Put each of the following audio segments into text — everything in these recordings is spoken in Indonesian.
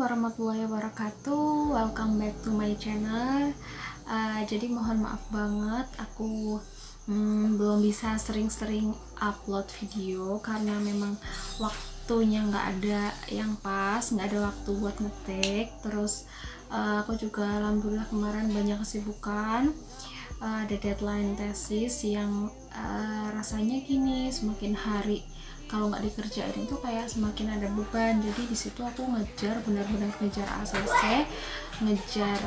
warahmatullahi wabarakatuh. Welcome back to my channel. Jadi mohon maaf banget aku belum bisa sering-sering upload video karena memang waktunya nggak ada yang pas, nggak ada waktu buat ngetik. Terus aku juga alhamdulillah kemarin banyak kesibukan, ada deadline tesis yang rasanya gini, semakin hari kalau nggak dikerjain itu kayak semakin ada beban. Jadi di situ aku benar-benar ngejar ACC, ngejar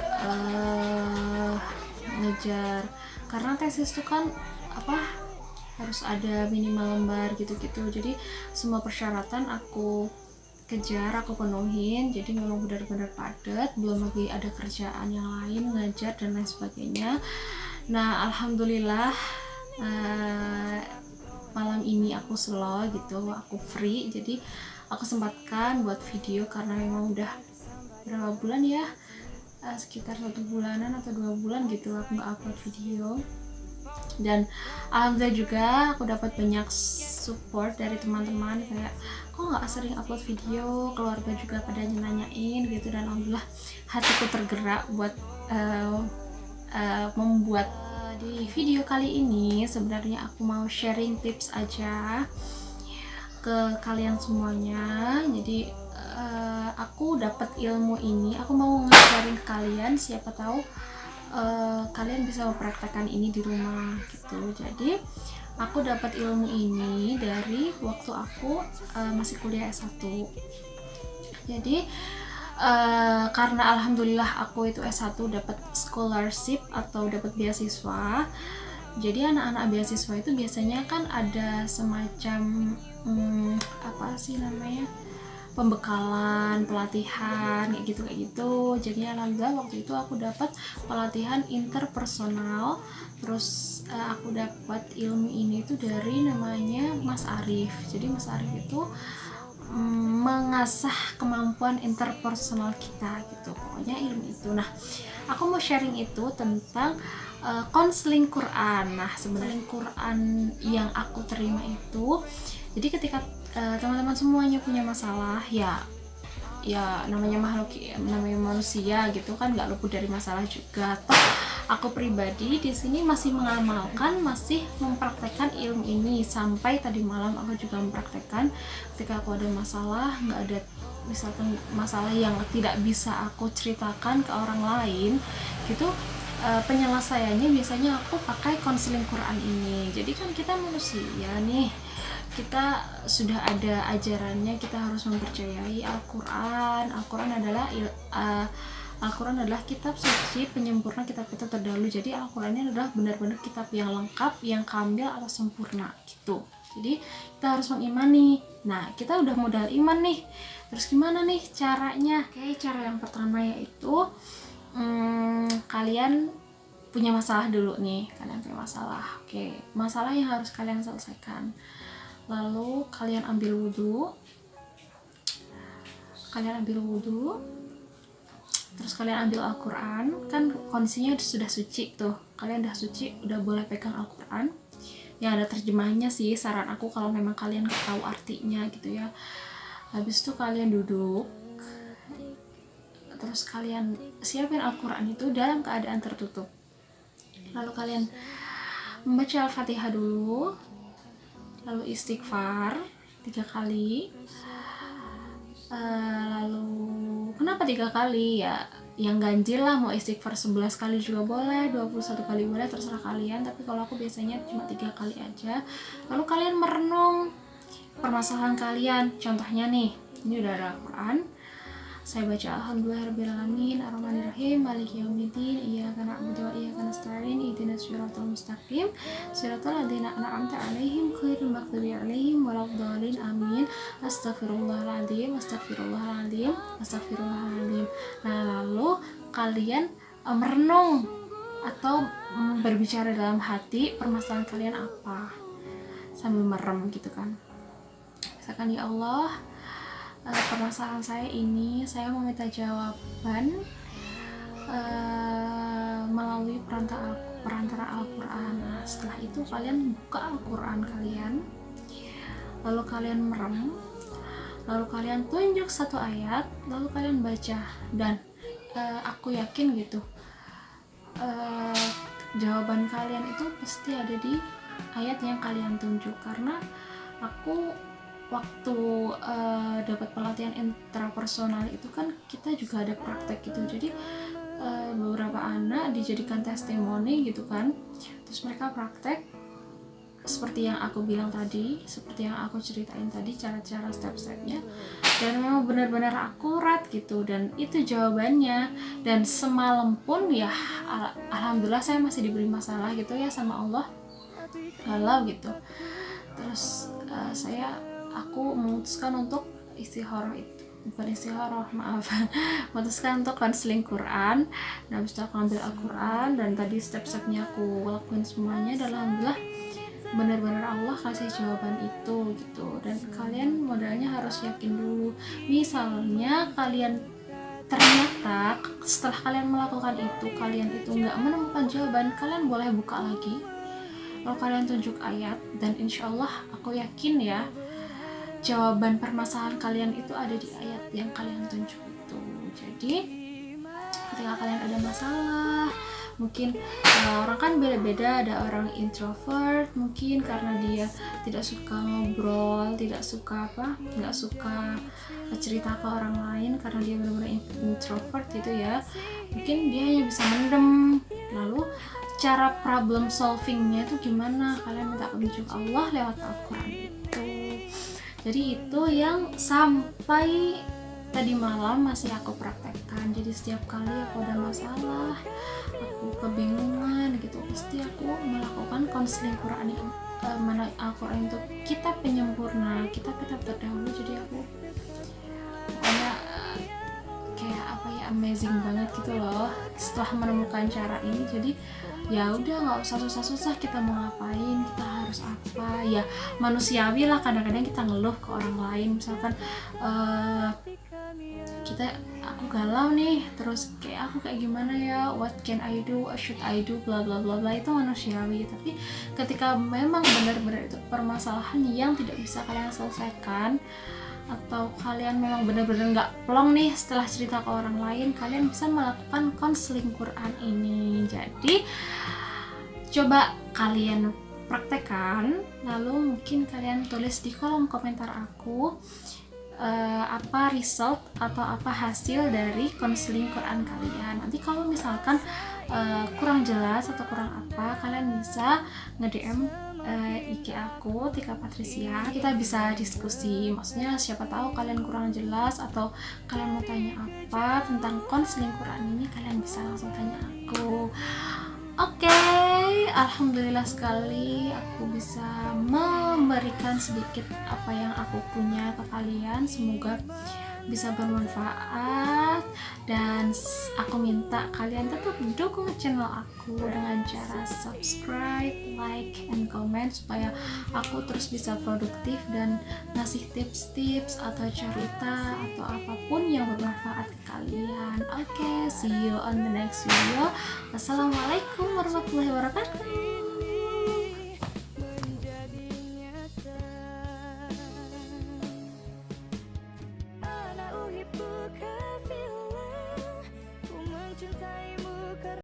karena tesis itu kan harus ada minimal lembar gitu-gitu. Jadi semua persyaratan aku kejar, aku penuhin. Jadi memang benar-benar padat, belum lagi ada kerjaan yang lain, ngajar dan lain sebagainya. Nah alhamdulillah malam ini aku slow gitu, aku free, jadi aku sempatkan buat video karena memang udah berapa bulan ya, sekitar 1 bulanan atau 2 bulan gitu aku nggak upload video. Dan alhamdulillah juga aku dapat banyak support dari teman-teman, kayak kok nggak sering upload video, keluarga juga pada nanyain gitu. Dan alhamdulillah hatiku tergerak buat membuat di video kali ini. Sebenarnya aku mau sharing tips aja ke kalian semuanya. Jadi aku dapat ilmu ini, aku mau nge-sharing ke kalian, siapa tahu kalian bisa mempraktekkan ini di rumah gitu. Jadi aku dapat ilmu ini dari waktu aku masih kuliah S1. Jadi karena alhamdulillah aku itu S1 dapat scholarship atau dapat beasiswa. Jadi anak-anak beasiswa itu biasanya kan ada semacam pembekalan, pelatihan kayak gitu. Jadi alhamdulillah waktu itu aku dapat pelatihan interpersonal. Terus aku dapat ilmu ini itu dari namanya Mas Arif. Jadi Mas Arif itu mengasah kemampuan interpersonal kita gitu, pokoknya ilmu itu. Nah aku mau sharing itu tentang konseling Quran. Nah sebenarnya Quran yang aku terima itu, jadi ketika teman-teman semuanya punya masalah, ya namanya makhluk, namanya manusia gitu kan, nggak luput dari masalah juga. Aku pribadi di sini masih mengamalkan, masih mempraktekkan ilmu ini. Sampai tadi malam aku juga mempraktekkan, ketika aku ada masalah, nggak ada misalkan masalah yang tidak bisa aku ceritakan ke orang lain gitu, penyelesaiannya biasanya aku pakai konseling Quran ini. Jadi kan kita manusia nih, kita sudah ada ajarannya, kita harus mempercayai Al-Quran. Al-Quran adalah kitab suci, penyempurna kitab-kitab terdahulu. Jadi Al-Quran ini adalah benar-benar kitab yang lengkap, yang kamil atau sempurna gitu. Jadi kita harus mengimani. Nah kita udah modal iman nih, terus gimana nih caranya? Oke, cara yang pertama yaitu kalian punya masalah dulu nih. Kalian punya masalah, oke, masalah yang harus kalian selesaikan. Lalu kalian ambil wudhu, terus kalian ambil Al-Quran. Kan kondisinya sudah suci tuh, kalian udah suci, udah boleh pegang Al-Quran. Ya ada terjemahnya sih, saran aku kalau memang kalian gak tahu artinya gitu ya. Habis itu kalian duduk, terus kalian siapin Al-Quran itu dalam keadaan tertutup. Lalu kalian membaca Al-Fatihah dulu, lalu istighfar 3 kali. Lalu kenapa 3 kali ya, yang ganjil lah, mau istighfar 11 kali juga boleh, 21 kali boleh, terserah kalian. Tapi kalau aku biasanya cuma 3 kali aja. Lalu kalian merenung permasalahan kalian. Contohnya nih, ini udah ada Al-Quran, saya baca alhamdulillahirrahmanirrahim, ar-rahmanirrahim, maliki yaumiddin, iyyaka na'budu wa iyyaka nasta'in, ihdinas siratal mustaqim, siratal ladzina an'amta 'alaihim ghairil maghdubi 'alaihim waladdallin, amin. Astagfirullahaladzim. Nah lalu kalian merenung atau berbicara dalam hati permasalahan kalian apa, sambil merem gitu kan. Misalkan, ya Allah, permasalahan saya ini, saya meminta jawaban melalui perantara Al-Quran. Nah, setelah itu kalian buka Al-Quran kalian, lalu kalian merem, lalu kalian tunjuk satu ayat, lalu kalian baca, dan aku yakin gitu jawaban kalian itu pasti ada di ayat yang kalian tunjuk. Karena aku waktu dapat pelatihan intrapersonal itu kan kita juga ada praktek gitu, jadi beberapa anak dijadikan testimoni gitu kan, terus mereka praktek seperti yang aku bilang tadi, seperti yang aku ceritain tadi, cara-cara step-stepnya, dan memang benar-benar akurat gitu, dan itu jawabannya. Dan semalam pun ya alhamdulillah saya masih diberi masalah gitu ya sama Allah, galau gitu. Terus aku memutuskan untuk istikharah itu, bukan istikharah, maaf, memutuskan untuk konseling Quran. Nah, habis itu aku ambil Al-Quran, dan tadi step-stepnya aku lakuin semuanya, dan alhamdulillah benar-benar Allah kasih jawaban itu gitu. Dan kalian modalnya harus yakin dulu. Misalnya kalian ternyata setelah kalian melakukan itu, kalian itu nggak menemukan jawaban, kalian boleh buka lagi, lalu kalian tunjuk ayat, dan insya Allah aku yakin ya jawaban permasalahan kalian itu ada di ayat yang kalian tunjuk itu. Jadi ketika kalian ada masalah, mungkin orang kan beda-beda, ada orang introvert mungkin karena dia tidak suka ngobrol, nggak suka cerita ke orang lain karena dia benar-benar introvert gitu ya, mungkin dia hanya bisa mendem. Lalu cara problem solvingnya itu gimana? Kalian minta petunjuk Allah lewat Al-Quran itu. Jadi itu yang sampai tadi malam masih aku praktekkan. Jadi setiap kali aku ada masalah, aku kebingungan gitu, pasti aku melakukan konseling Quran yang mana Al-Quran itu kitab penyempurna, kitab terdahulu. Jadi aku pokoknya kayak amazing banget gitu loh setelah menemukan cara ini. Jadi ya udah, nggak usah susah-susah kita mau ngapain, kita harus apa ya, manusiawi lah kadang-kadang kita ngeluh ke orang lain. Misalkan aku galau nih, terus aku kayak gimana ya, what can I do, what should I do, bla bla bla bla, itu manusiawi. Tapi ketika memang benar-benar itu permasalahan yang tidak bisa kalian selesaikan, atau kalian memang benar-benar nggak plong nih setelah cerita ke orang lain, kalian bisa melakukan konseling Quran ini. Jadi coba kalian praktekkan, lalu mungkin kalian tulis di kolom komentar aku apa result atau apa hasil dari konseling Quran kalian. Nanti kalau misalkan kurang jelas atau kurang apa, kalian bisa nge-DM IG aku Tika Patricia, kita bisa diskusi. Maksudnya siapa tahu kalian kurang jelas atau kalian mau tanya apa tentang konseling Quran ini, kalian bisa langsung tanya aku. Oke, alhamdulillah sekali aku bisa memberikan sedikit apa yang aku punya ke kalian. Semoga bisa bermanfaat, dan aku minta kalian tetap dukung channel aku dengan cara subscribe, like, and comment supaya aku terus bisa produktif dan ngasih tips-tips atau cerita atau apapun yang bermanfaat ke kalian. Oke, see you on the next video. Wassalamualaikum warahmatullahi wabarakatuh.